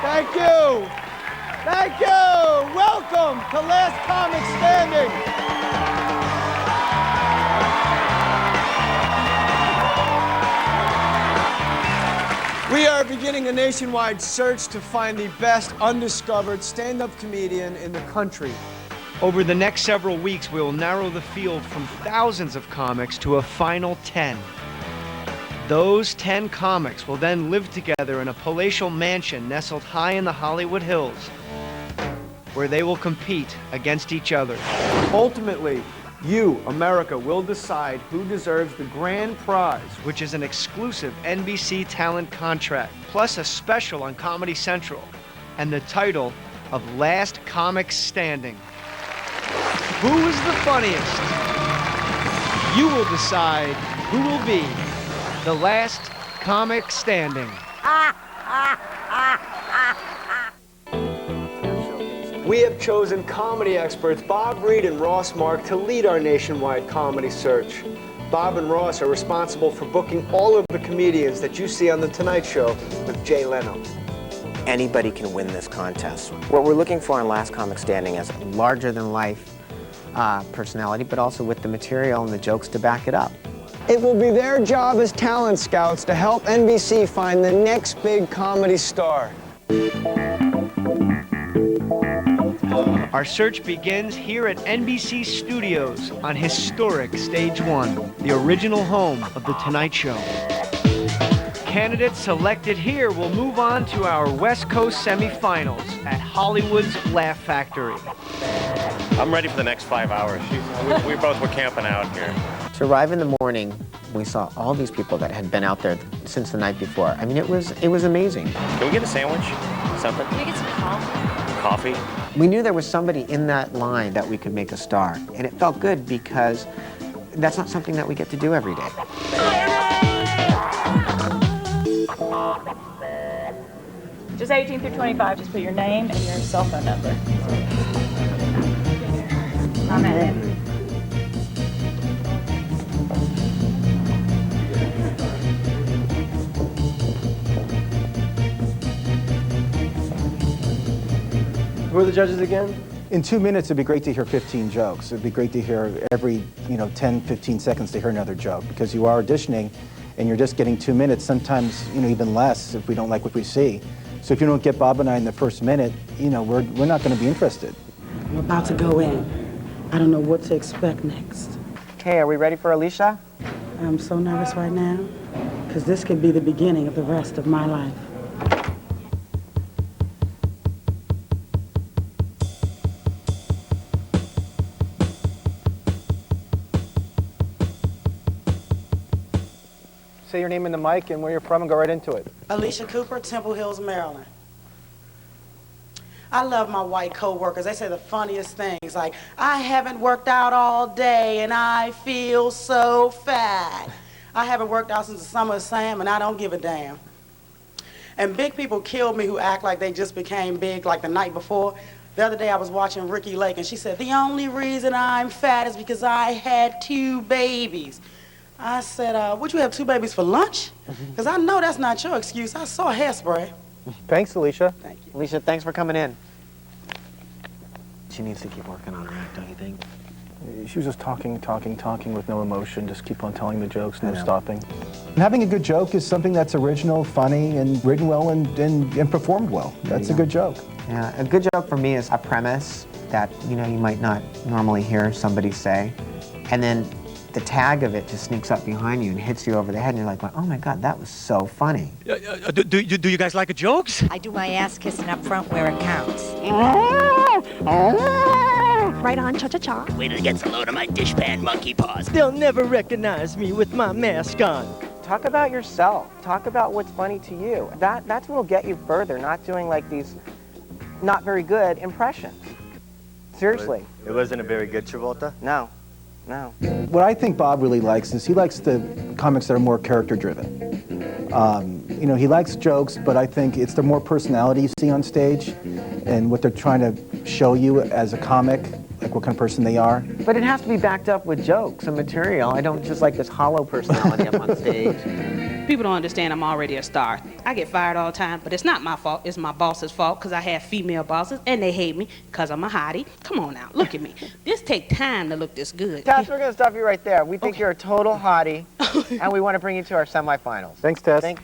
Thank you. Thank you. Welcome to Last Comic Standing. We are beginning a nationwide search to find the best undiscovered stand-up comedian in the country. Over the next several weeks, we will narrow the field from thousands of comics to a final 10. Those 10 comics will then live together in a palatial mansion nestled high in the Hollywood Hills, where they will compete against each other. Ultimately, you, America, will decide who deserves the grand prize, which is an exclusive NBC talent contract, plus a special on Comedy Central, and the title of Last Comic Standing. Who is the funniest? You will decide who will be the last comic standing. We have chosen comedy experts Bob Reed and Ross Mark to lead our nationwide comedy search. Bob and Ross are responsible for booking all of the comedians that you see on The Tonight Show with Jay Leno. Anybody can win this contest. What we're looking for in Last Comic Standing is larger-than-life personality, but also with the material and the jokes to back it up. It will be their job as talent scouts to help NBC find the next big comedy star. Our search begins here at NBC Studios on historic Stage 1, the original home of The Tonight Show. Candidates selected here will move on to our West Coast semifinals at Hollywood's Laugh Factory. I'm ready for the next 5 hours. We both were camping out here. To arrive in the morning, we saw all these people that had been out there since the night before. I mean, it was amazing. Can we get a sandwich? Something? Can we get some coffee? Coffee? We knew there was somebody in that line that we could make a star, and it felt good because that's not something that we get to do every day. Just 18 through 25, just put your name and your cell phone number. Amen. Who are the judges again? In 2 minutes, it'd be great to hear 15 jokes. It'd be great to hear every 10, 15 seconds to hear another joke, because you are auditioning and you're just getting 2 minutes, sometimes even less if we don't like what we see. So if you don't get Bob and I in the first minute, we're not going to be interested. I'm about to go in. I don't know what to expect next. Okay, are we ready for Alicia? I'm so nervous right now, because this could be the beginning of the rest of my life. Say your name in the mic and where you're from and go right into it. Alicia Cooper, Temple Hills, Maryland. I love my white co-workers. They say the funniest things, like, I haven't worked out all day and I feel so fat. I haven't worked out since the summer of Sam and I don't give a damn. And big people kill me who act like they just became big like the night before. The other day I was watching Ricky Lake and she said, the only reason I'm fat is because I had 2 babies. I said, would you have 2 babies for lunch? Because I know that's not your excuse. I saw hairspray. Thanks, Alicia. Thank you. Alicia, thanks for coming in. She needs to keep working on her act, don't you think? She was just talking with no emotion, just keep on telling the jokes, no stopping. And having a good joke is something that's original, funny, and written well and performed well. That's a good joke. Yeah, a good joke for me is a premise that, you might not normally hear somebody say, and then the tag of it just sneaks up behind you and hits you over the head, and you're like, oh my God, that was so funny. Do you guys like jokes? I do my ass kissing up front where it counts. Right on, cha-cha-cha. Wait till he gets a load of my dishpan monkey paws. They'll never recognize me with my mask on. Talk about yourself. Talk about what's funny to you. That's what'll get you further, not doing like these not very good impressions. Seriously. It wasn't a very good Travolta? No. What I think Bob really likes is he likes the comics that are more character-driven. He likes jokes, but I think it's the more personality you see on stage and what they're trying to show you as a comic, like what kind of person they are. But it has to be backed up with jokes and material. I don't just like this hollow personality up on stage. people don't understand I'm already a star. I get fired all the time, but it's not my fault. It's my boss's fault because I have female bosses, and they hate me because I'm a hottie. Come on now, look at me. This take time to look this good. Tess, we're going to stop you right there. We think you're a total hottie, and we want to bring you to our semifinals. Thanks, Tess. I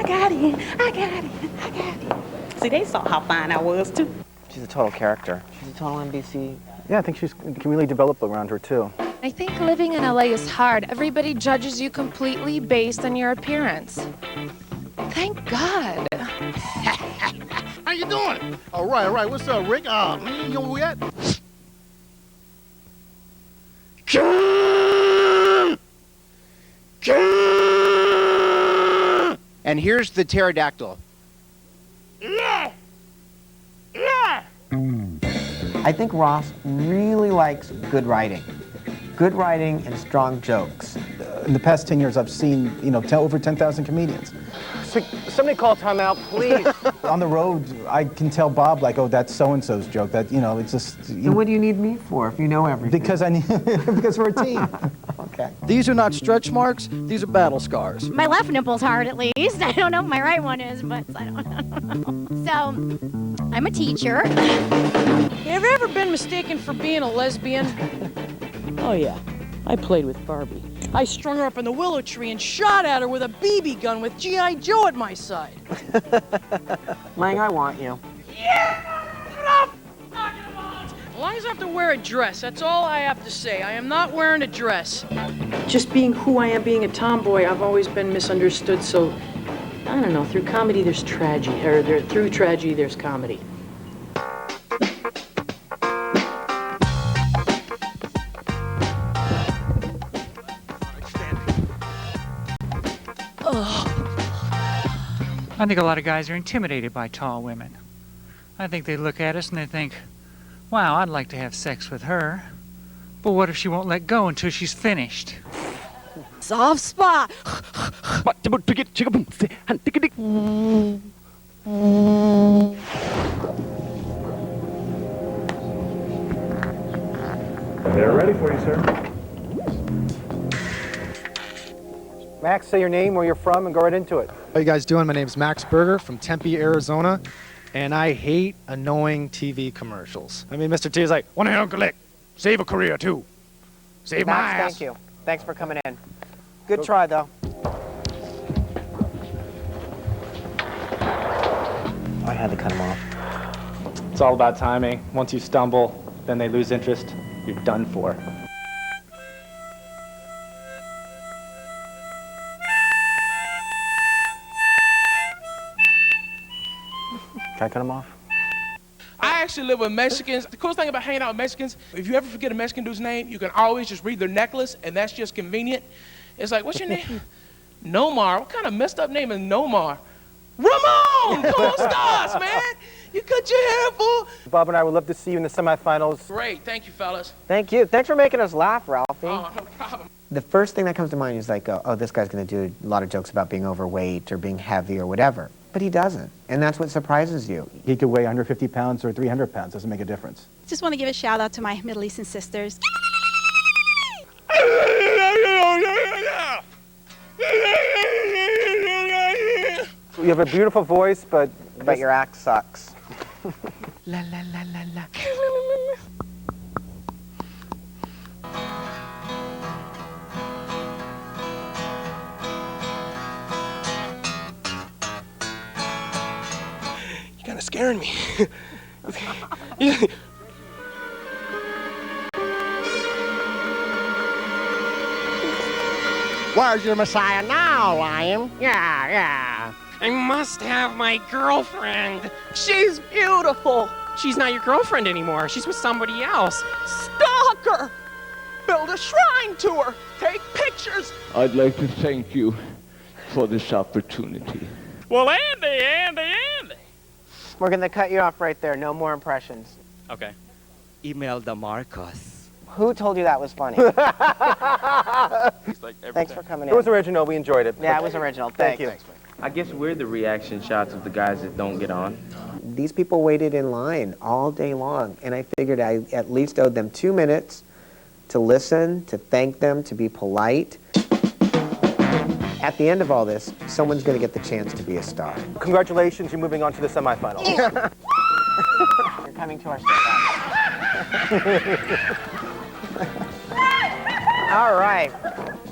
got it. I got it. I got it. See, they saw how fine I was, too. She's a total character. She's a total NBC. Yeah, I think she can really develop around her, too. I think living in LA is hard. Everybody judges you completely based on your appearance. Thank God. How you doing? All right. What's up, Rick? Man, you know where we at? And here's the pterodactyl. I think Ross really likes good writing. Good writing and strong jokes. In the past 10 years, I've seen, over 10,000 comedians. Somebody call timeout, please. On the road, I can tell Bob, like, oh, that's so-and-so's joke. That, it's just... Then what do you need me for if you know everything? Because because we're a team. Okay. These are not stretch marks, these are battle scars. My left nipple's hard, at least. I don't know if my right one is, but I don't know. So, I'm a teacher. Have you ever been mistaken for being a lesbian? Oh, yeah. I played with Barbie. I strung her up in the willow tree and shot at her with a BB gun with G.I. Joe at my side. Lang, I want you. Yeah! As long as I have to wear a dress, that's all I have to say. I am not wearing a dress. Just being who I am, being a tomboy, I've always been misunderstood, so I don't know, through comedy there's tragedy, or through tragedy there's comedy. I think a lot of guys are intimidated by tall women. I think they look at us and they think, wow, I'd like to have sex with her. But what if she won't let go until she's finished? Soft spot. They're ready for you, sir. Max, say your name, where you're from, and go right into it. How you guys doing? My name's Max Berger from Tempe, Arizona, and I hate annoying TV commercials. I mean, Mr. T is like, one hand collect, save a career too. Save my Max, ass. thank you. Thanks for coming in. Good try, though. I had to cut him off. It's all about timing. Once you stumble, then they lose interest. You're done for. Can I cut him off? I actually live with Mexicans. The coolest thing about hanging out with Mexicans, if you ever forget a Mexican dude's name, you can always just read their necklace, and that's just convenient. It's like, what's your name? Nomar. What kind of messed up name is Nomar? Ramon! ¿Cómo estás, man? You cut your hair, fool. Bob and I would love to see you in the semifinals. Great. Thank you, fellas. Thank you. Thanks for making us laugh, Ralphie. Oh, no problem. The first thing that comes to mind is like, oh, this guy's going to do a lot of jokes about being overweight or being heavy or whatever. But he doesn't, and that's what surprises you. He could weigh 150 pounds or 300 pounds. Doesn't make a difference. Just want to give a shout out to my Middle Eastern sisters. You have a beautiful voice, but your act sucks. La la la la la. You're kind of scaring me. Where's your Messiah now, Lion? Yeah. I must have my girlfriend. She's beautiful. She's not your girlfriend anymore. She's with somebody else. Stalk her. Build a shrine to her. Take pictures. I'd like to thank you for this opportunity. Well, Andy. We're going to cut you off right there. No more impressions. Okay. Email the Marcos. Who told you that was funny? Thanks for coming in. It was original. We enjoyed it. Yeah, it was original. Thank you. Thanks, I guess we're the reaction shots of the guys that don't get on. These people waited in line all day long, and I figured I at least owed them 2 minutes to listen, to thank them, to be polite. At the end of all this, someone's going to get the chance to be a star. Congratulations, you're moving on to the semifinals. You're coming to our All right.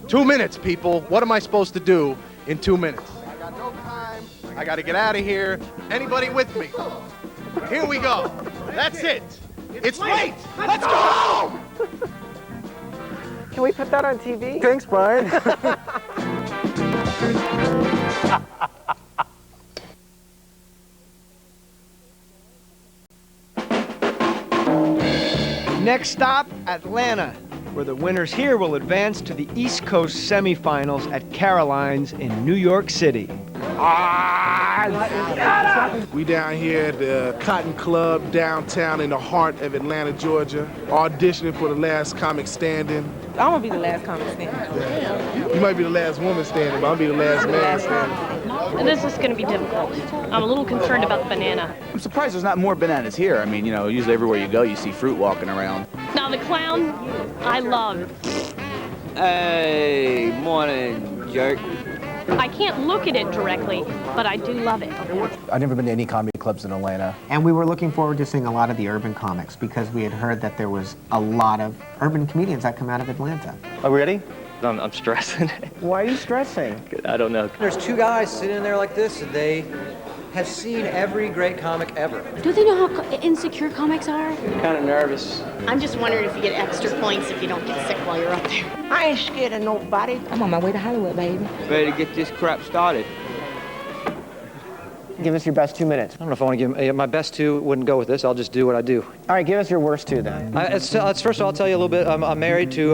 2 minutes, people. What am I supposed to do in 2 minutes? I got no time. I got to get out of here. Anybody with me? Here we go. That's it. It's late. Let's go home. Can we put that on TV? Thanks, Brian. Next stop, Atlanta, where the winners here will advance to the East Coast semifinals at Caroline's in New York City. We down here at the Cotton Club downtown in the heart of Atlanta, Georgia, auditioning for the last comic standing. I'm gonna be the last comic standing. You might be the last woman standing, but I'll be the last man standing. This is going to be difficult. I'm a little concerned about the banana. I'm surprised there's not more bananas here. I mean, you know, usually everywhere you go, you see fruit walking around. Now, the clown, I love. Hey, morning, jerk. I can't look at it directly, but I do love it. I've never been to any comedy clubs in Atlanta. And we were looking forward to seeing a lot of the urban comics because we had heard that there was a lot of urban comedians that come out of Atlanta. Are we ready? I'm stressing. Why are you stressing? I don't know. There's two guys sitting there like this, and they have seen every great comic ever. Do they know how insecure comics are? Kind of nervous. I'm just wondering if you get extra points if you don't get sick while you're up there. I ain't scared of nobody. I'm on my way to Hollywood, baby. Ready to get this crap started. Give us your best 2 minutes. I don't know if I want to give my best two. Wouldn't go with this. I'll just do what I do. All right, give us your worst two then. First of all, I'll tell you a little bit. I'm married to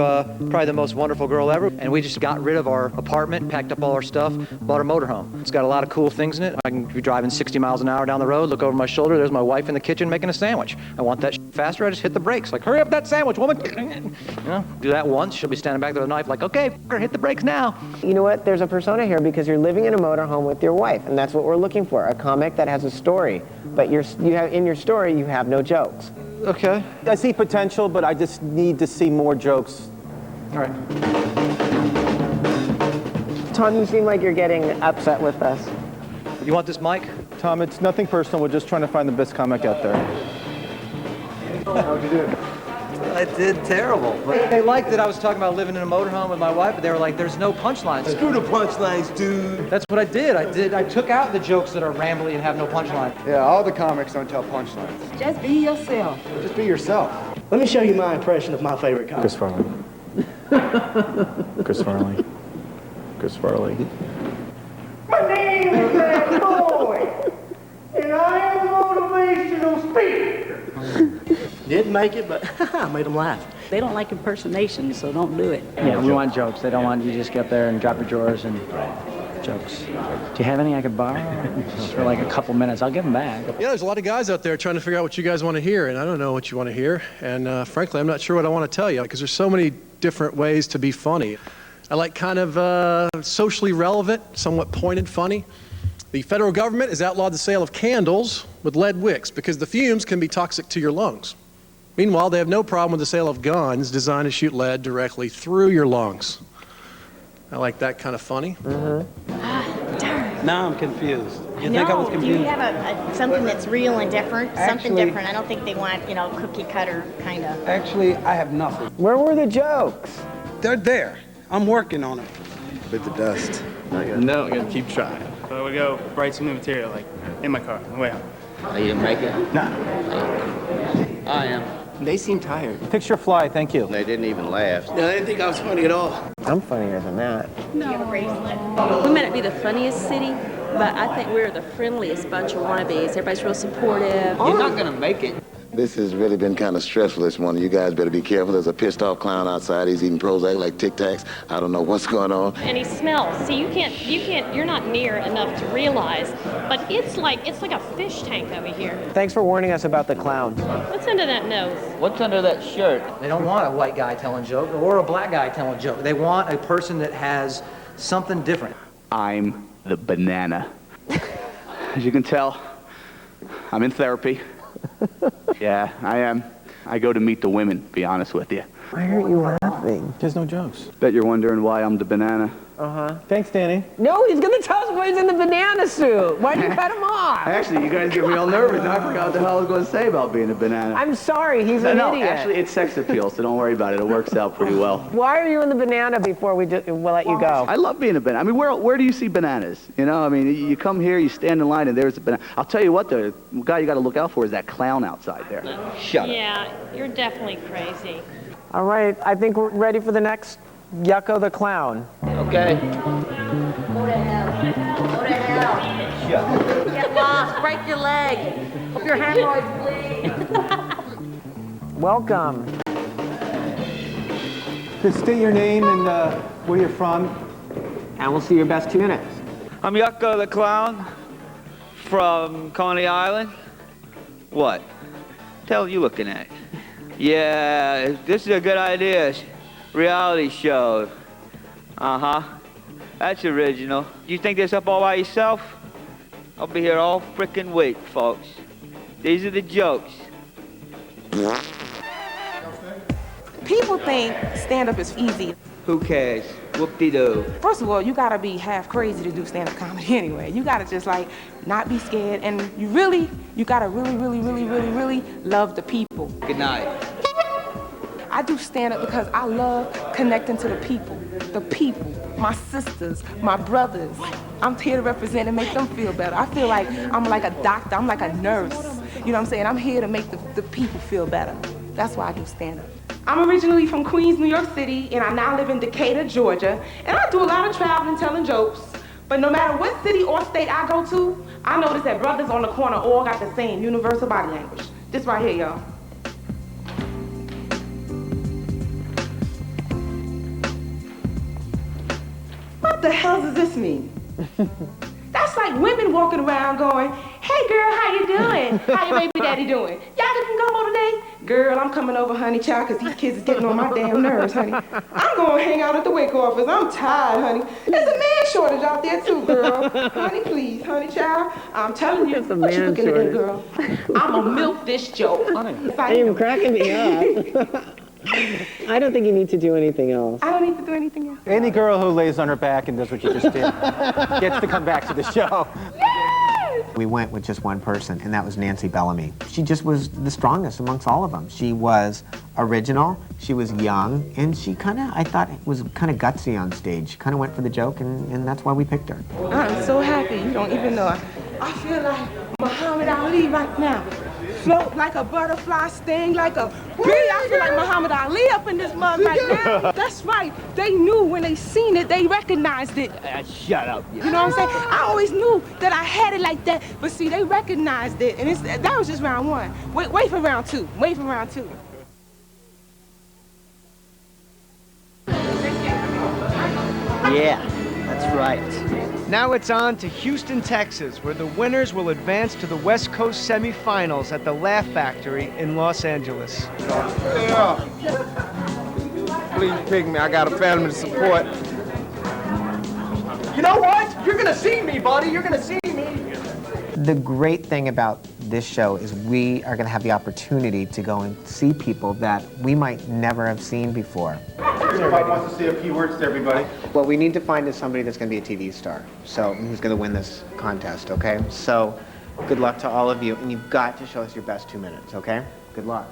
probably the most wonderful girl ever, and we just got rid of our apartment, packed up all our stuff, bought a motorhome. It's got a lot of cool things in it. I can be driving 60 miles an hour down the road, look over my shoulder. There's my wife in the kitchen making a sandwich. I want that faster. I just hit the brakes. Like, hurry up that sandwich, woman. You know, do that once. She'll be standing back there with a knife, like, okay, hit the brakes now. You know what? There's a persona here because you're living in a motorhome with your wife, and that's what we're looking for. A comic that has a story, but in your story you have no jokes. Okay. I see potential, but I just need to see more jokes. All right. Tom, you seem like you're getting upset with us. You want this mic? Tom, it's nothing personal. We're just trying to find the best comic out there. How'd you do? I did terrible. But they liked that I was talking about living in a motorhome with my wife, but they were like, there's no punchlines. Screw the punchlines, dude. That's what I did. I took out the jokes that are rambly and have no punchline. Yeah, all the comics don't tell punchlines. Just be yourself. Just be yourself. Let me show you my impression of my favorite comic. Chris Farley. Chris Farley. Chris Farley. My name is Matt Boyd, and I am a motivational speaker. Didn't make it, but I made them laugh. They don't like impersonations, so don't do it. Yeah, we want jokes. They don't want you to just get up there and drop your drawers and jokes. Do you have any I could borrow? Just for like a couple minutes. I'll give them back. Yeah, there's a lot of guys out there trying to figure out what you guys want to hear, and I don't know what you want to hear. And frankly, I'm not sure what I want to tell you because there's so many different ways to be funny. I like kind of socially relevant, somewhat pointed funny. The federal government has outlawed the sale of candles with lead wicks because the fumes can be toxic to your lungs. Meanwhile, they have no problem with the sale of guns designed to shoot lead directly through your lungs. I like that kind of funny. Now I'm confused. You No, think I was do confused? you have something that's real and different? Something different. I don't think they want, cookie cutter kind of. Actually, I have nothing. Where were the jokes? They're there. I'm working on them. Bit the dust. No, I'm gonna keep trying. So I would go write some new material, like in my car, on the way home. Are you gonna make it? Nah. I am. They seem tired. Picture fly, thank you. They didn't even laugh. No, I didn't think I was funny at all. I'm funnier than that. No. You have a bracelet. We may not be the funniest city, but I think we're the friendliest bunch of wannabes. Everybody's real supportive. You're not gonna make it. This has really been kind of stressful this morning. You guys better be careful. There's a pissed off clown outside. He's eating Prozac like Tic Tacs. I don't know what's going on. And he smells. See, you're not near enough to realize, but it's like a fish tank over here. Thanks for warning us about the clown. What's under that nose? What's under that shirt? They don't want a white guy telling joke or a black guy telling joke. They want a person that has something different. I'm the banana. As you can tell, I'm in therapy. Yeah, I am. I go to meet the women, to be honest with you. Why aren't you laughing? There's no jokes. Bet you're wondering why I'm the banana. Thanks, Danny. No, he's gonna tell us why he's in the banana suit. Why'd you cut him off? Actually, you guys get me all nervous. Now I forgot what the hell I was going to say about being a banana. I'm sorry, he's an idiot. Actually, it's sex appeal, so don't worry about it. It works out pretty well. Why are you in the banana before we'll let you go? I love being a banana. I mean, where do you see bananas? You know, I mean, you come here, you stand in line, and there's a banana. I'll tell you what, the guy you got to look out for is that clown outside there. Shut up. Yeah, you're definitely crazy. All right, I think we're ready for the next Yucko the Clown. Okay. Go to hell. Get lost, break your leg. Hope your hemorrhoids bleed. Welcome. Just state your name and where you're from. And we'll see your best 2 minutes. I'm Yucko the Clown from Coney Island. What? The hell are you looking at? Yeah, this is a good idea. Reality show. Uh-huh. That's original. You think this up all by yourself? I'll be here all frickin' week, folks. These are the jokes. People think stand-up is easy. Who cares? Whoop-de-doo. First of all, you gotta be half crazy to do stand-up comedy anyway. You gotta just like not be scared, and you gotta really love the people. Good night. I do stand-up because I love connecting to the people, my sisters, my brothers. I'm here to represent and make them feel better. I feel like I'm like a doctor, I'm like a nurse. You know what I'm saying? I'm here to make the people feel better. That's why I do stand-up. I'm originally from Queens, New York City, and I now live in Decatur, Georgia. And I do a lot of traveling, telling jokes. But no matter what city or state I go to, I notice that brothers on the corner all got the same universal body language. This right here, y'all. What the hell does this mean? That's like women walking around going, hey girl, how you doing? How your baby daddy doing? Y'all can come over today? Girl, I'm coming over, honey, child, because these kids is getting on my damn nerves, honey. I'm going to hang out at the WIC office. I'm tired, honey. There's a man shortage out there too, girl. Honey, please, honey, child. I'm telling you, what you looking at, girl? I'm going to milk this joke. You're cracking me up. I don't think you need to do anything else. I don't need to do anything else. Any girl who lays on her back and does what you just did gets to come back to the show. We went with just one person, and that was Nancy Bellamy. She just was the strongest amongst all of them. She was original, she was young, and she I thought, was kind of gutsy on stage. Kind of went for the joke, and that's why we picked her. I'm so happy. You don't even know. I feel like Muhammad Ali right now. Float like a butterfly, sting like a bee. I feel like Muhammad Ali up in this mug right now. That's right. They knew when they seen it, they recognized it. Shut up. You know what I'm saying? I always knew that I had it like that, but see, they recognized it, and that was just round one. Wait for round two. Wait for round two. Yeah, that's right. Now it's on to Houston, Texas, where the winners will advance to the West Coast semifinals at the Laugh Factory in Los Angeles. Yeah. Please pick me. I got a family to support. You know what? You're gonna see me, buddy. You're gonna see me. The great thing about this show is we are going to have the opportunity to go and see people that we might never have seen before. Everybody wants to say a few words to everybody. What we need to find is somebody that's going to be a TV star, so who's going to win this contest, okay? So good luck to all of you, and you've got to show us your best 2 minutes, okay? Good luck.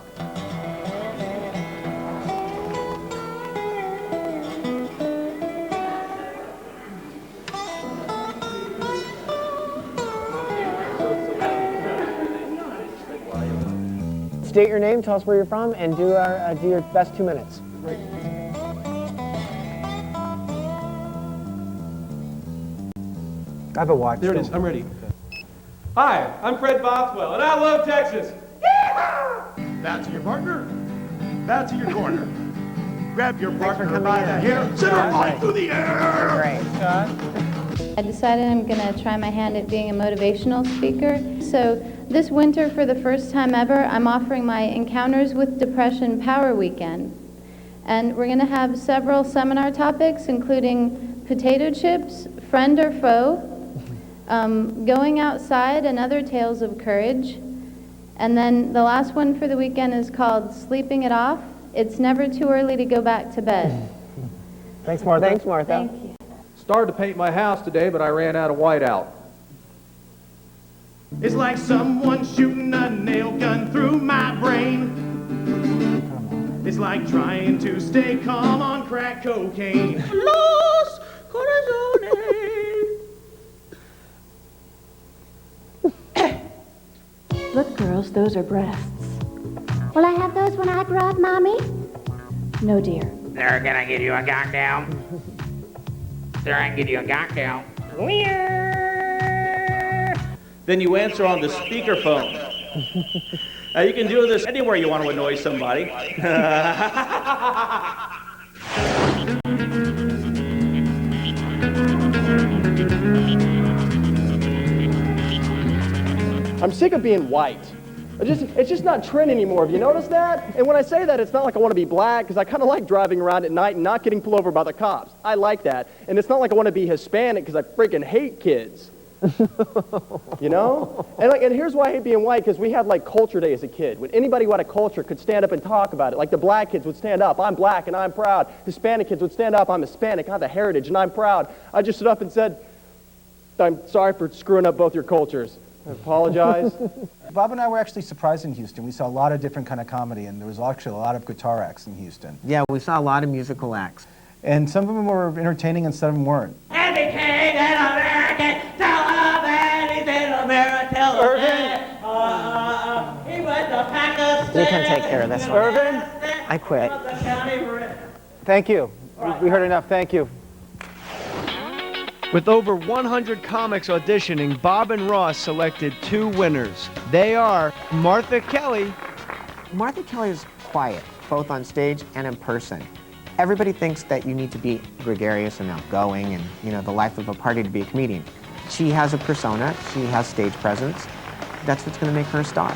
State your name, tell us where you're from, and do your best 2 minutes. I have a watch. There it is. I'm ready. Hi, I'm Fred Bothwell, and I love Texas. Bow to your partner. Bow to your corner. Grab your partner by the hair. Send her right through the air. Great. I decided I'm going to try my hand at being a motivational speaker. So this winter, for the first time ever, I'm offering my Encounters with Depression Power Weekend. And we're going to have several seminar topics, including potato chips, friend or foe, going outside and other tales of courage. And then the last one for the weekend is called Sleeping It Off. It's never too early to go back to bed. Thanks, Martha. Thanks, Martha. Thank you. Started to paint my house today, but I ran out of whiteout. It's like someone shooting a nail gun through my brain. It's like trying to stay calm on crack cocaine. Los corazones. Look, girls, those are breasts. Will I have those when I grow up, Mommy? No, dear. They're gonna give you a cocktail. They're gonna give you a cocktail. Then you answer on the speakerphone. You can do this anywhere you want to annoy somebody. I'm sick of being white. It's just not trend anymore. Have you noticed that? And when I say that, it's not like I want to be black, because I kind of like driving around at night and not getting pulled over by the cops. I like that. And it's not like I want to be Hispanic, because I freaking hate kids. You know? And here's why I hate being white, because we had like culture day as a kid. When anybody who had a culture could stand up and talk about it. Like the black kids would stand up, I'm black and I'm proud. Hispanic kids would stand up, I'm Hispanic, I have a heritage and I'm proud. I just stood up and said, I'm sorry for screwing up both your cultures. I apologize. Bob and I were actually surprised in Houston. We saw a lot of different kind of comedy, and there was actually a lot of guitar acts in Houston. Yeah, we saw a lot of musical acts. And some of them were entertaining and some of them weren't. Every king in America, tell him anything in America, tell him he went to Pakistan. You can take care of this one. Irvin? I quit. Thank you. We heard enough. Thank you. With over 100 comics auditioning, Bob and Ross selected 2 winners. They are Martha Kelly. Martha Kelly is quiet, both on stage and in person. Everybody thinks that you need to be gregarious and outgoing and, you know, the life of a party to be a comedian. She has a persona, she has stage presence. That's what's going to make her a star.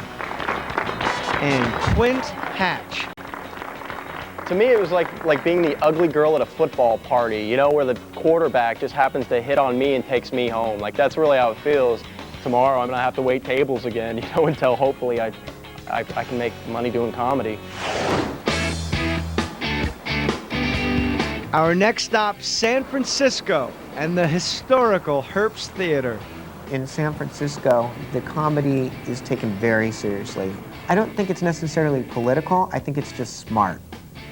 And Quint Hatch. To me, it was like being the ugly girl at a football party, you know, where the quarterback just happens to hit on me and takes me home. Like, that's really how it feels. Tomorrow, I'm going to have to wait tables again, you know, until hopefully I can make money doing comedy. Our next stop, San Francisco and the historical Herbst Theater. In San Francisco, the comedy is taken very seriously. I don't think it's necessarily political, I think it's just smart.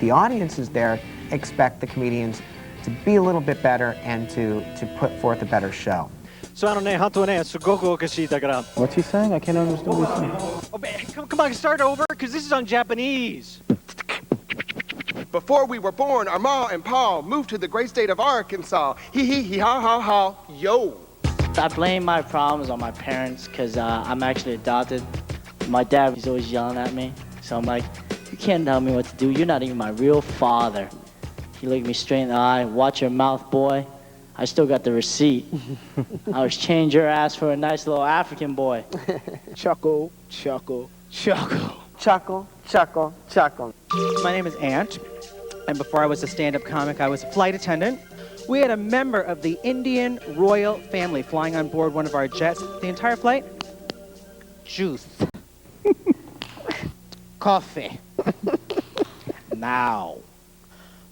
The audiences there expect the comedians to be a little bit better and to put forth a better show. So What's he saying? I can't understand what he's saying. Oh, come on, start over, because this is on Japanese. Before we were born, our Ma and Pa moved to the great state of Arkansas. Hee ha ha ha, yo. I blame my problems on my parents, because I'm actually adopted. My dad was always yelling at me, so I'm like, you can't tell me what to do. You're not even my real father. He looked me straight in the eye. Watch your mouth, boy. I still got the receipt. I was change your ass for a nice little African boy. Chuckle, chuckle, chuckle. Chuckle, chuckle, chuckle. My name is Ant, and before I was a stand-up comic, I was a flight attendant. We had a member of the Indian royal family flying on board one of our jets. The entire flight, juice. Coffee. Now.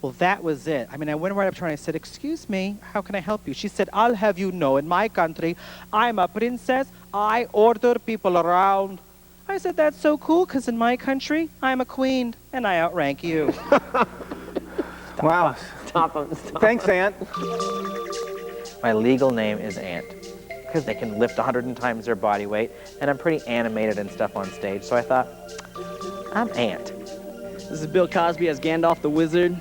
Well, that was it. I mean, I went right up to her and I said, excuse me, how can I help you? She said, I'll have you know, in my country, I'm a princess. I order people around. I said, that's so cool, because in my country, I'm a queen, and I outrank you. Wow. Stop him. Thanks, Ant. My legal name is Ant, because they can lift 100 times their body weight, and I'm pretty animated and stuff on stage, so I thought, I'm Ant. This is Bill Cosby as Gandalf the Wizard.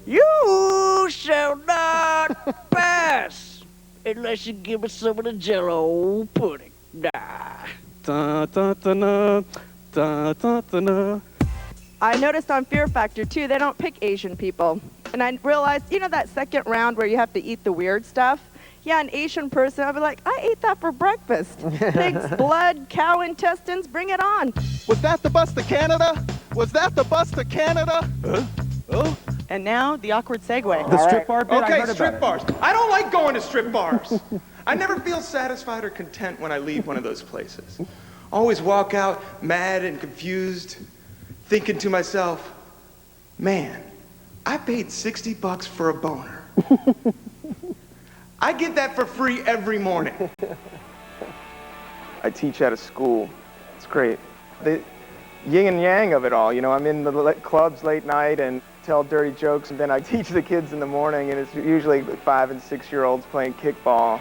You shall not pass unless you give me some of the Jell-O pudding. Nah. Dun, dun, dun, dun, dun, dun, dun, dun. I noticed on Fear Factor, too, they don't pick Asian people. And I realized, you know that second round where you have to eat the weird stuff? Yeah, an Asian person, I'd be like, I ate that for breakfast. Pig's blood, cow intestines, bring it on. Was that the bus to Canada? Was that the bus to Canada? Huh? Oh. And now, the awkward segue. The strip bar bit, I Okay, heard strip about bars. I don't like going to strip bars. I never feel satisfied or content when I leave one of those places. Always walk out mad and confused, thinking to myself, man, I paid $60 for a boner. I get that for free every morning. I teach at a school. It's great. The yin and yang of it all. You know, I'm in the clubs late night and tell dirty jokes, and then I teach the kids in the morning, and it's usually 5- and 6-year-olds playing kickball.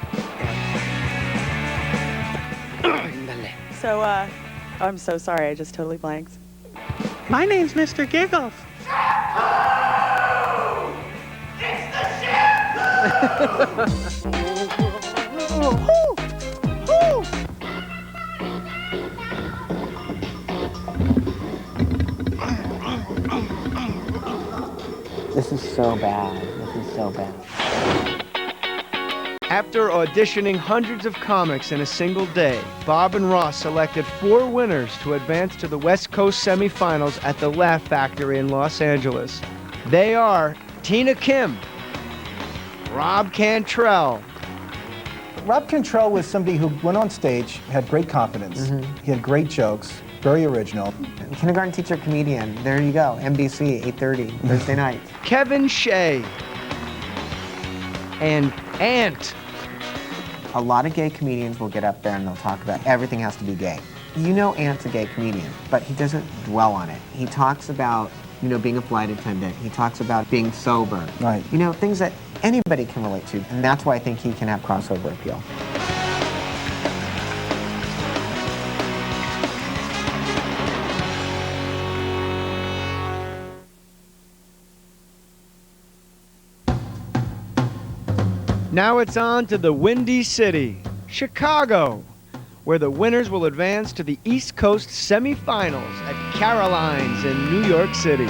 So, I'm so sorry, I just totally blanked. My name's Mr. Giggles. This is so bad. This is so bad. After auditioning hundreds of comics in a single day, Bob and Ross selected 4 winners to advance to the West Coast semifinals at the Laugh Factory in Los Angeles. They are Tina Kim, Rob Cantrell. Rob Cantrell was somebody who went on stage, had great confidence. He had great jokes, very original. Kindergarten teacher comedian. There you go. NBC, 8:30, Thursday night. Kevin Shea. And Ant. A lot of gay comedians will get up there and they'll talk about everything has to be gay. You know Ant's a gay comedian, but he doesn't dwell on it. He talks about, you know, being a flight attendant. He talks about being sober. Right. You know, things that anybody can relate to. And that's why I think he can have crossover appeal. Now it's on to the Windy City, Chicago, where the winners will advance to the East Coast semifinals at Caroline's in New York City.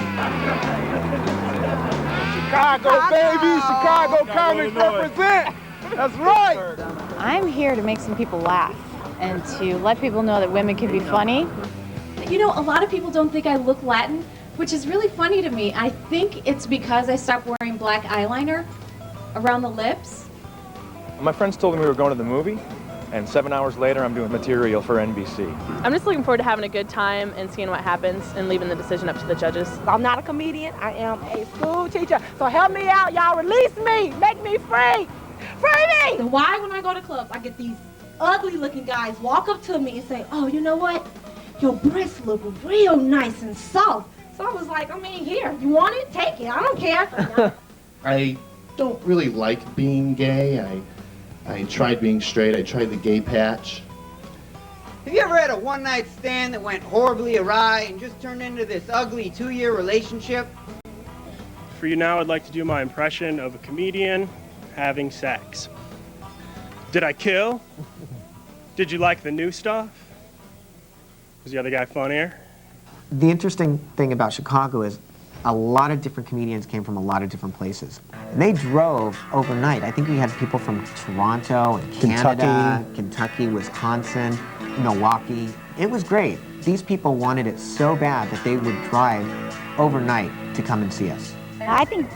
Chicago, baby! Chicago comics represent! That's right! I'm here to make some people laugh and to let people know that women can be funny. You know, a lot of people don't think I look Latin, which is really funny to me. I think it's because I stopped wearing black eyeliner around the lips. My friends told me we were going to the movie, and 7 hours later I'm doing material for NBC. I'm just looking forward to having a good time and seeing what happens and leaving the decision up to the judges. I'm not a comedian, I am a school teacher. So help me out, y'all, release me, make me free. Free me! So why when I go to clubs, I get these ugly looking guys walk up to me and say, oh, you know what? Your breasts look real nice and soft. So I was like, I mean, here, you want it? Take it, I don't care. I don't really like being gay. I tried being straight. I tried the gay patch. Have you ever had a one-night stand that went horribly awry and just turned into this ugly 2-year relationship? For you now, I'd like to do my impression of a comedian having sex. Did I kill? Did you like the new stuff? Was the other guy funnier? The interesting thing about Chicago is a lot of different comedians came from a lot of different places. And they drove overnight. I think we had people from Toronto and Canada, Kentucky, Wisconsin, Milwaukee. It was great. These people wanted it so bad that they would drive overnight to come and see us. I think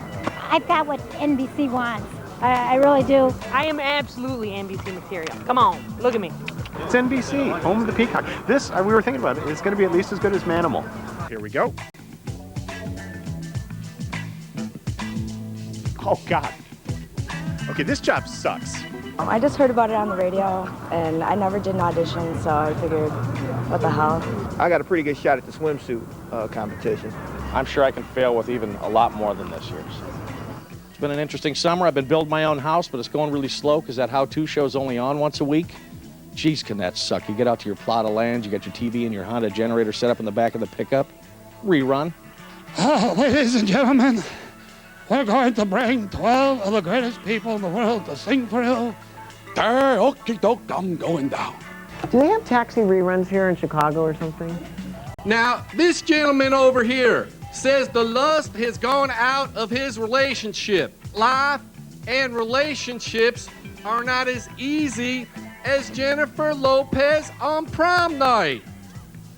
I've got what NBC wants. I really do. I am absolutely NBC material. Come on, look at me. It's NBC, home of the Peacock. This, we were thinking about it, it's going to be at least as good as Manimal. Here we go. Oh, God. Okay, this job sucks. I just heard about it on the radio, and I never did an audition, so I figured, what the hell. I got a pretty good shot at the swimsuit competition. I'm sure I can fail with even a lot more than this year's. It's been an interesting summer. I've been building my own house, but it's going really slow because that how-to show's only on once a week. Jeez, can that suck. You get out to your plot of land, you got your TV and your Honda generator set up in the back of the pickup. Rerun. Ladies and gentlemen, we're going to bring 12 of the greatest people in the world to sing for you. Okey doke, I'm going down. Do they have taxi reruns here in Chicago or something? Now, this gentleman over here says the lust has gone out of his relationship. Life and relationships are not as easy as Jennifer Lopez on prom night.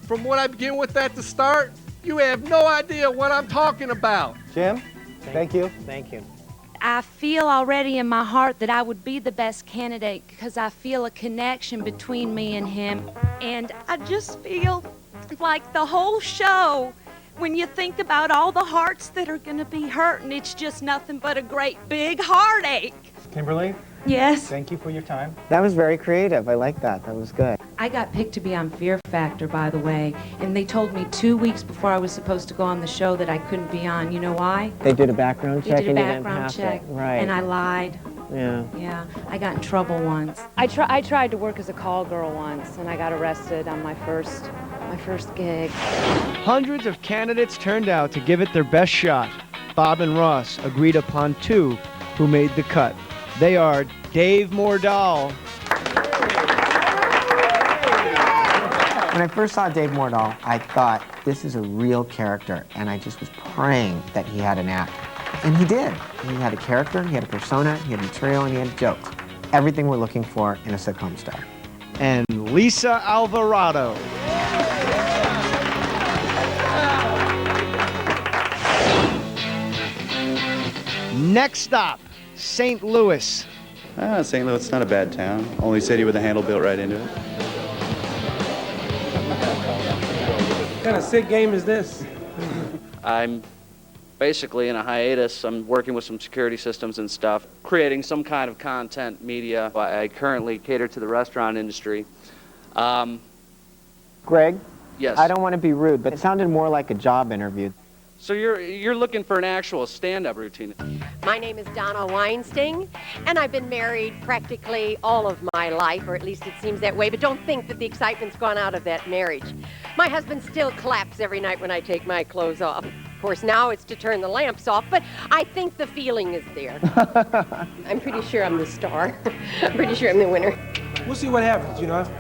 From what I begin with at the start, you have no idea what I'm talking about. Jim? Thank you. Thank you. I feel already in my heart that I would be the best candidate because I feel a connection between me and him. And I just feel like the whole show, when you think about all the hearts that are going to be hurting, it's just nothing but a great big heartache. Kimberly, Yes. Thank you for your time. That was very creative. I like that. That was good. I got picked to be on Fear Factor, by the way, and they told me 2 weeks before I was supposed to go on the show that I couldn't be on. You know why? They did a background check They did a and you didn't background pass check, it. Right. and I lied. Yeah. Yeah, I got in trouble once. I tried to work as a call girl once, and I got arrested on my first gig. Hundreds of candidates turned out to give it their best shot. Bob and Ross agreed upon two who made the cut. They are Dave Mordahl. When I first saw Dave Mordahl, I thought, this is a real character, and I just was praying that he had an act. And he did. He had a character, he had a persona, he had material, and he had jokes. Everything we're looking for in a sitcom star. And Lisa Alvarado. Next stop, St. Louis. St. Louis is not a bad town. Only city with a handle built right into it. What kind of sick game is this? I'm basically in a hiatus. I'm working with some security systems and stuff, creating some kind of content media. I currently cater to the restaurant industry. Greg? Yes. I don't want to be rude, but it sounded more like a job interview. So you're looking for an actual stand-up routine. My name is Donna Weinstein, and I've been married practically all of my life, or at least it seems that way, but don't think that the excitement's gone out of that marriage. My husband still claps every night when I take my clothes off. Of course, now it's to turn the lamps off, but I think the feeling is there. I'm pretty sure I'm the star. I'm pretty sure I'm the winner. We'll see what happens, you know.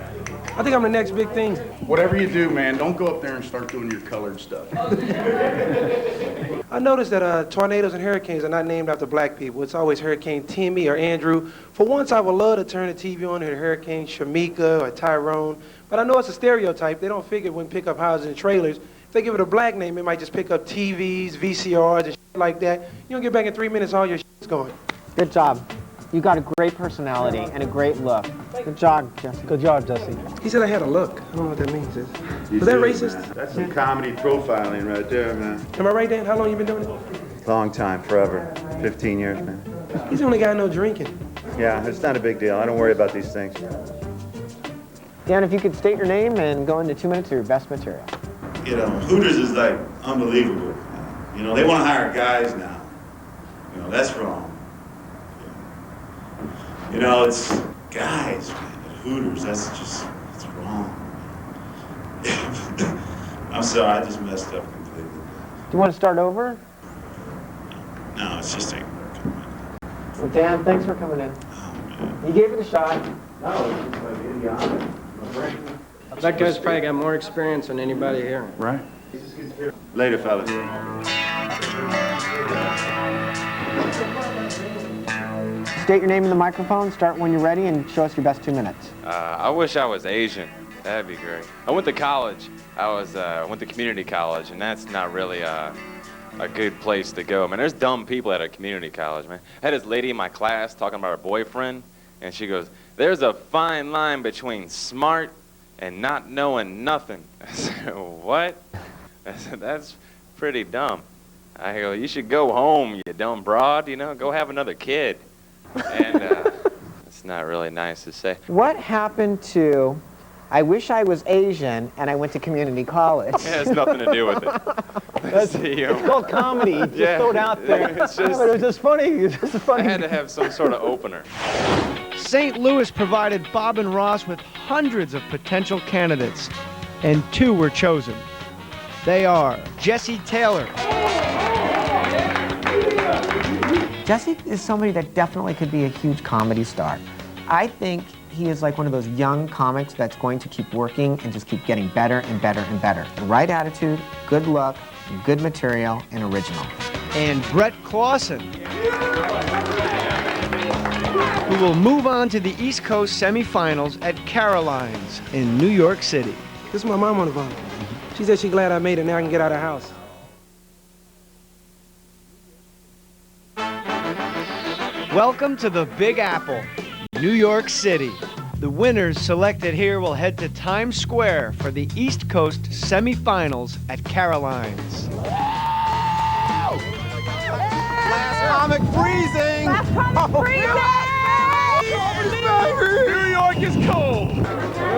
I think I'm the next big thing. Whatever you do, man, don't go up there and start doing your colored stuff. I noticed that tornadoes and hurricanes are not named after black people. It's always Hurricane Timmy or Andrew. For once, I would love to turn the TV on to Hurricane Shamika or Tyrone, but I know it's a stereotype. They don't figure it wouldn't pick up houses and trailers. If they give it a black name, it might just pick up TVs, VCRs, and shit like that. You don't get back in 3 minutes, all your shit's gone. Good job. You got a great personality and a great look. Good job, Jesse. Good job, Jesse. He said I had a look. I don't know what that means. Was that racist? Man. That's some comedy profiling right there, man. Am I right, Dan? How long you been doing it? Long time, forever. 15 years, man. He's the only guy I know drinking. Yeah, it's not a big deal. I don't worry about these things. Dan, if you could state your name and go into 2 minutes of your best material. You know, Hooters is like unbelievable. You know, they want to hire guys now. You know, that's wrong. You know, it's guys, man, at Hooters, it's wrong. I'm sorry, I just messed up completely. Do you want to start over? No, it's just ain't working. Well, Dan, thanks for coming in. Oh, man. You gave it a shot. No, it's just like idiotic. That guy's probably got more experience than anybody here. Right. Later, fellas. State your name in the microphone, start when you're ready, and show us your best 2 minutes. I wish I was Asian. That'd be great. I went to college. I went to community college, and that's not really a good place to go. Man, there's dumb people at a community college, man. I had this lady in my class talking about her boyfriend, and she goes, "There's a fine line between smart and not knowing nothing." I said, "What?" I said, "That's pretty dumb." I go, "You should go home, you dumb broad, you know, go have another kid." And it's not really nice to say. What happened to, I wish I was Asian and I went to community college? It has nothing to do with it. It's called comedy. Just throw it out there. It's just, it was just funny. It was just funny. I had to have some sort of opener. St. Louis provided Bob and Ross with hundreds of potential candidates, and two were chosen. They are Jessie Taylor. Jesse is somebody that definitely could be a huge comedy star. I think he is like one of those young comics that's going to keep working and just keep getting better and better and better. The right attitude, good luck, good material, and original. And Brett Clausen, who will move on to the East Coast semifinals at Caroline's in New York City. This is my mom on the phone. She said she's glad I made it, now I can get out of the house. Welcome to the Big Apple, New York City. The winners selected here will head to Times Square for the East Coast semifinals at Caroline's. Last comic freezing! Last comic freezing! New York is cold.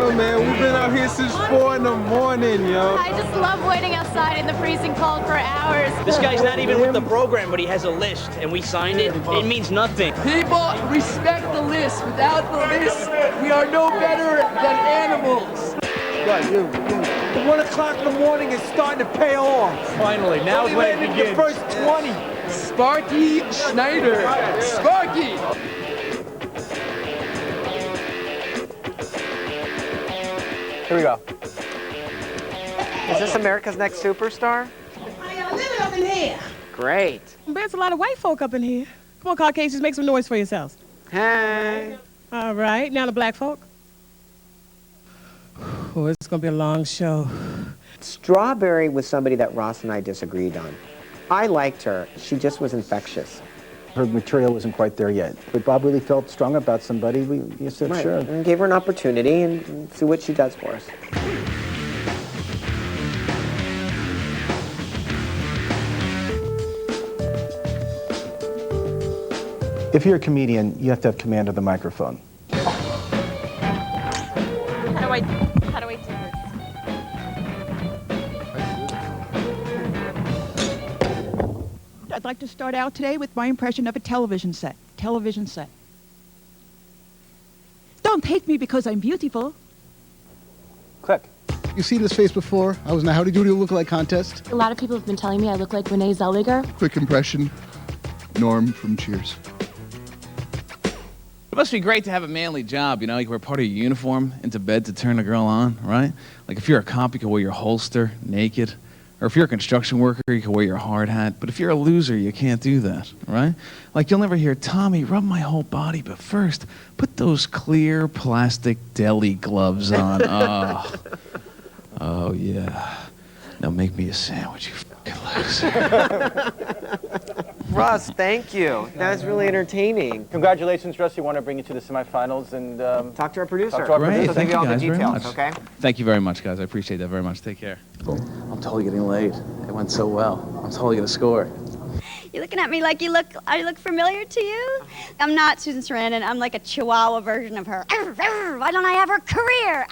Oh man, we've been out here since 4 in the morning, yo. I just love waiting outside in the freezing cold for hours. This guy's not even with the program, but he has a list, and we signed it. It means nothing. People, respect the list. Without the list, we are no better than animals. The 1 o'clock in the morning is starting to pay off. Finally, now's when it begins. The first 20. Sparky Schneider. Sparky! Here we go. Is this America's Next Superstar? I live up in here. Great. There's a lot of white folk up in here. Come on, Caucasians, make some noise for yourselves. Hey. All right, now the black folk. Oh, it's gonna be a long show. Strawberry was somebody that Ross and I disagreed on. I liked her. She just was infectious. Her material wasn't quite there yet. But Bob really felt strong about somebody. We said, Right. sure. And gave her an opportunity and see what she does for us. If you're a comedian, you have to have command of the microphone. How do I do this? I'd like to start out today with my impression of a television set. Television set. Don't hate me because I'm beautiful. Click. You've seen this face before. I was in a Howdy Doody Look-Alike contest. A lot of people have been telling me I look like Renee Zellweger. Quick impression. Norm from Cheers. It must be great to have a manly job, you know? You can wear part of your uniform into bed to turn a girl on, right? Like if you're a cop, you can wear your holster naked. Or if you're a construction worker, you can wear your hard hat. But if you're a loser, you can't do that, right? Like you'll never hear, Tommy, rub my whole body, but first, put those clear plastic deli gloves on. Oh, yeah. Now make me a sandwich, you fucking loser. Russ, thank you. That was really entertaining. Congratulations, Russ. We want to bring you to the semifinals and talk to our producer. Talk to our Great, producer. thank you all the guys very details, much. okay? Thank you very much, guys. I appreciate that very much. Take care. I'm totally getting laid. It went so well. I'm totally going to score. You're looking at me like I look familiar to you? I'm not Susan Sarandon. I'm like a Chihuahua version of her. Why don't I have her career?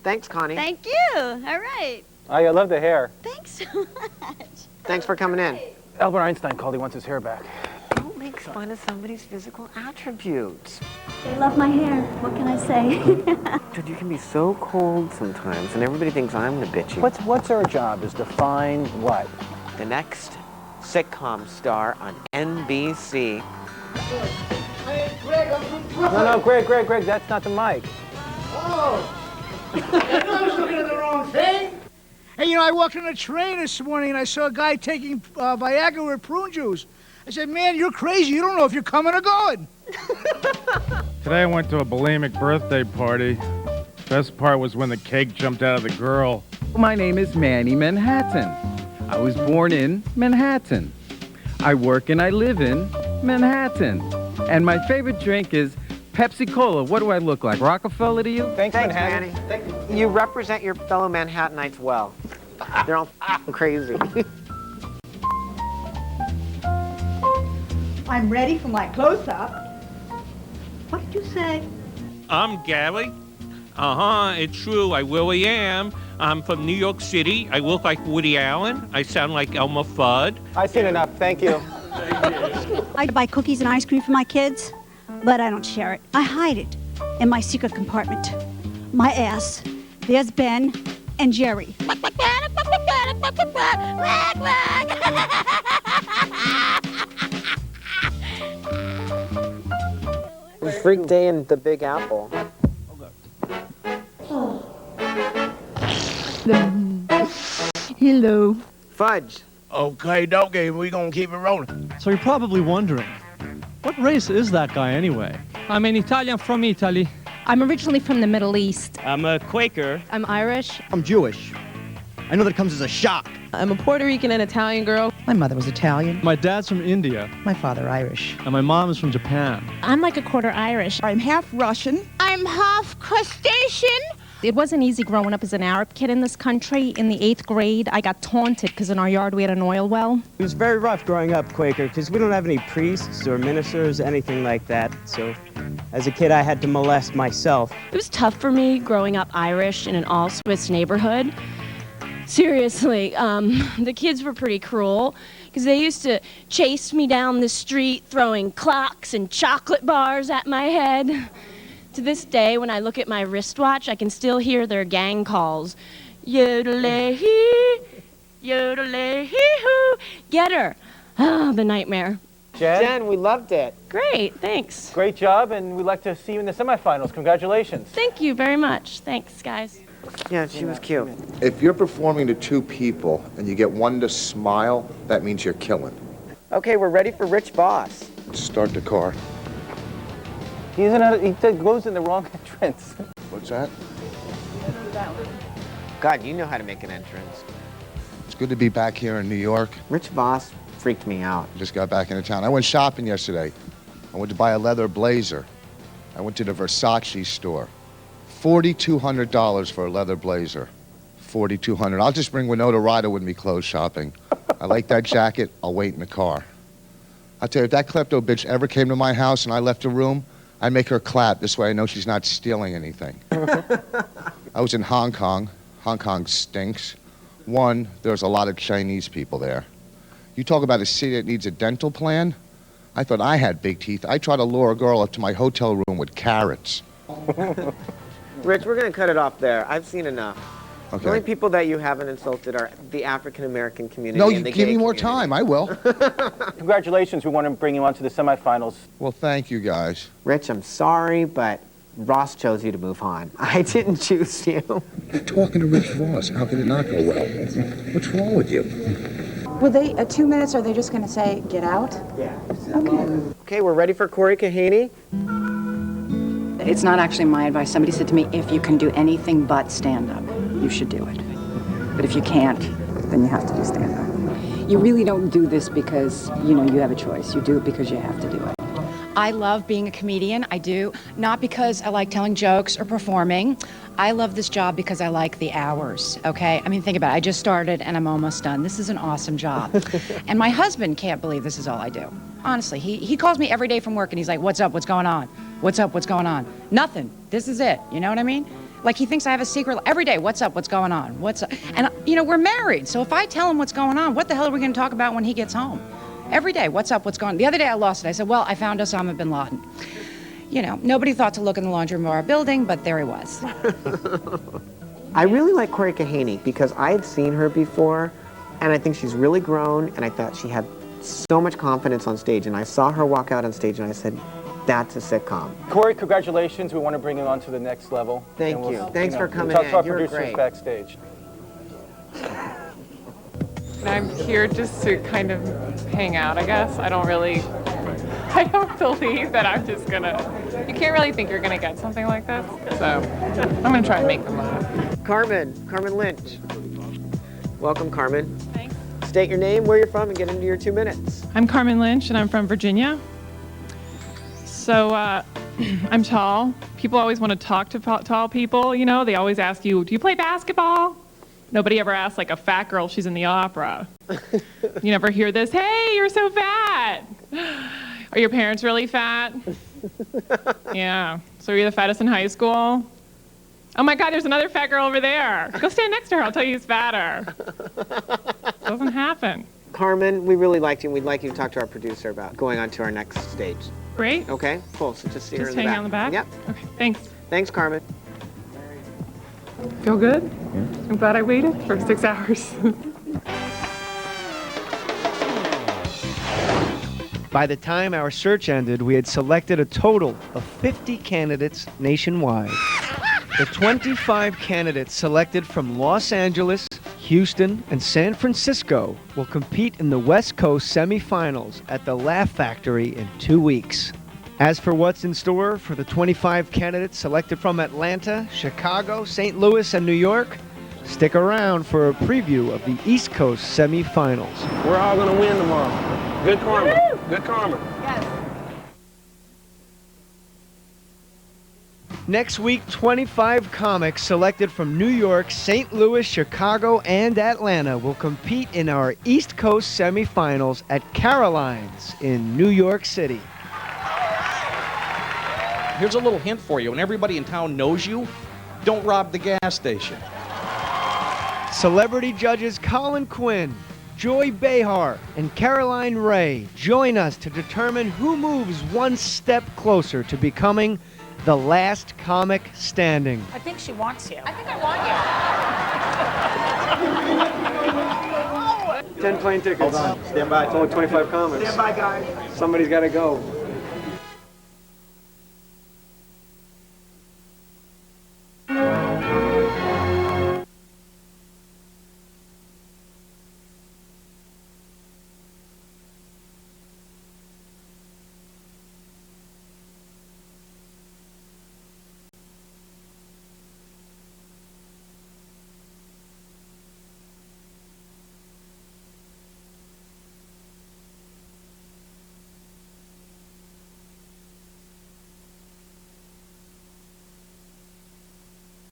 Thanks, Connie. Thank you. All right. Oh, I love the hair. Thanks so much. Thanks for coming in. Albert Einstein called. He wants his hair back. Don't make fun of somebody's physical attributes. They love my hair. What can I say? Dude, you can be so cold sometimes, and everybody thinks I'm the bitchy. What's our job is to find what? The next sitcom star on NBC. Hey, Greg, I'm from Brooklyn. No, Greg, that's not the mic. Oh. I was looking at the wrong thing. Hey, you know, I walked on a train this morning and I saw a guy taking Viagra with prune juice. I said, man, you're crazy. You don't know if you're coming or going. Today I went to a bulimic birthday party. Best part was when the cake jumped out of the girl. My name is Manny Manhattan. I was born in Manhattan. I work and I live in Manhattan. And my favorite drink is Pepsi Cola. What do I look like, Rockefeller to you? Thanks Manny. You represent your fellow Manhattanites well. They're all crazy. I'm ready for my close-up. What did you say? I'm Gary. It's true, I really am. I'm from New York City. I look like Woody Allen. I sound like Elmer Fudd. I've seen enough, thank you. I buy cookies and ice cream for my kids, but I don't share it. I hide it in my secret compartment. My ass. There's Ben and Jerry. Freak day in the Big Apple. Hello. Fudge. Okay, doggy, we gonna keep it rolling. So you're probably wondering, what race is that guy anyway? I'm an Italian from Italy. I'm originally from the Middle East. I'm a Quaker. I'm Irish. I'm Jewish. I know that comes as a shock. I'm a Puerto Rican and Italian girl. My mother was Italian. My dad's from India. My father Irish. And my mom is from Japan. I'm like a quarter Irish. I'm half Russian. I'm half crustacean. It wasn't easy growing up as an Arab kid in this country. In the 8th grade, I got taunted because in our yard we had an oil well. It was very rough growing up Quaker because we don't have any priests or ministers, anything like that. So as a kid, I had to molest myself. It was tough for me growing up Irish in an all-Swiss neighborhood. Seriously, the kids were pretty cruel because they used to chase me down the street throwing clocks and chocolate bars at my head. To this day, when I look at my wristwatch, I can still hear their gang calls. Yodelay-hee, yodelay-hee-hoo, get her. Oh, the nightmare. Jen, we loved it. Great, thanks. Great job, and we'd like to see you in the semifinals. Congratulations. Thank you very much. Thanks, guys. Yeah, she was cute. If you're performing to 2 people and you get one to smile, that means you're killing. Okay, we're ready for Rich Boss. Start the car. He goes in the wrong entrance. What's that? God, you know how to make an entrance. It's good to be back here in New York. Rich Boss freaked me out. Just got back into town. I went shopping yesterday. I went to buy a leather blazer. I went to the Versace store. $4,200 for a leather blazer. $4,200. I'll just bring Winona Ryder with me clothes shopping. I like that jacket. I'll wait in the car. I'll tell you, if that klepto bitch ever came to my house and I left a room, I'd make her clap. This way I know she's not stealing anything. I was in Hong Kong. Hong Kong stinks. One, there's a lot of Chinese people there. You talk about a city that needs a dental plan? I thought I had big teeth. I tried to lure a girl up to my hotel room with carrots. Rich, we're going to cut it off there. I've seen enough. Okay. The only people that you haven't insulted are the African-American community. No, and you the give gay me more community. time. I will. Congratulations. We want to bring you on to the semifinals. Well, thank you, guys. Rich, I'm sorry, but Ross chose you to move on. I didn't choose you. You're talking to Rich Ross. How could it not go well? What's wrong with you? Will they, at 2 minutes, are they just going to say, get out? Yeah. Okay, we're ready for Corey Kahaney. It's not actually my advice. Somebody said to me, if you can do anything but stand up, you should do it. But if you can't, then you have to do stand up. You really don't do this because, you have a choice. You do it because you have to do it. I love being a comedian. I do. Not because I like telling jokes or performing. I love this job because I like the hours, okay? I mean, think about it. I just started and I'm almost done. This is an awesome job. And my husband can't believe this is all I do. Honestly, he calls me every day from work and he's like, what's up? What's going on? What's up? What's going on? Nothing. This is it. You know what I mean? Like he thinks I have a secret every day. What's up? What's going on? What's up? And, we're married. So if I tell him what's going on, what the hell are we going to talk about when he gets home? Every day, what's up, what's going on? The other day I lost it. I said, well, I found Osama bin Laden. Nobody thought to look in the laundry room of our building, but there he was. I really like Corey Kahaney because I had seen her before, and I think she's really grown, and I thought she had so much confidence on stage, and I saw her walk out on stage, and I said, that's a sitcom. Corey, congratulations. We want to bring you on to the next level. Thank you. Thanks for coming we'll talk in. to our You're producers great. backstage. I'm here just to kind of hang out, I guess. I don't believe that I'm just you can't really think you're gonna get something like this. So I'm gonna try and make them laugh. Carmen Lynch. Welcome, Carmen. Thanks. State your name, where you're from, and get into your 2 minutes. I'm Carmen Lynch and I'm from Virginia. So I'm tall. People always want to talk to tall people, They always ask you, do you play basketball? Nobody ever asks like a fat girl if she's in the opera. You never hear this, hey, you're so fat. Are your parents really fat? Yeah. So are you the fattest in high school? Oh my God, there's another fat girl over there. Go stand next to her, I'll tell you who's fatter. Doesn't happen. Carmen, we really liked you, and we'd like you to talk to our producer about going on to our next stage. Great. Okay, cool. So just see her in the hang back. out in the back? Yep. Okay, thanks. Thanks, Carmen. Feel good? I'm glad I waited for 6 hours. By the time our search ended, we had selected a total of 50 candidates nationwide. The 25 candidates selected from Los Angeles, Houston, and San Francisco will compete in the West Coast semifinals at the Laugh Factory in 2 weeks. As for what's in store for the 25 candidates selected from Atlanta, Chicago, St. Louis, and New York, stick around for a preview of the East Coast semifinals. We're all going to win tomorrow. Good karma. Good karma. Yes. Next week, 25 comics selected from New York, St. Louis, Chicago, and Atlanta will compete in our East Coast semifinals at Caroline's in New York City. Here's a little hint for you. When everybody in town knows you, don't rob the gas station. Celebrity judges Colin Quinn, Joy Behar, and Caroline Ray join us to determine who moves one step closer to becoming the last comic standing. I think she wants you. I think I want you. 10 plane tickets. Hold on. Stand by. It's only 25 comics. Stand by, guys. Somebody's got to go.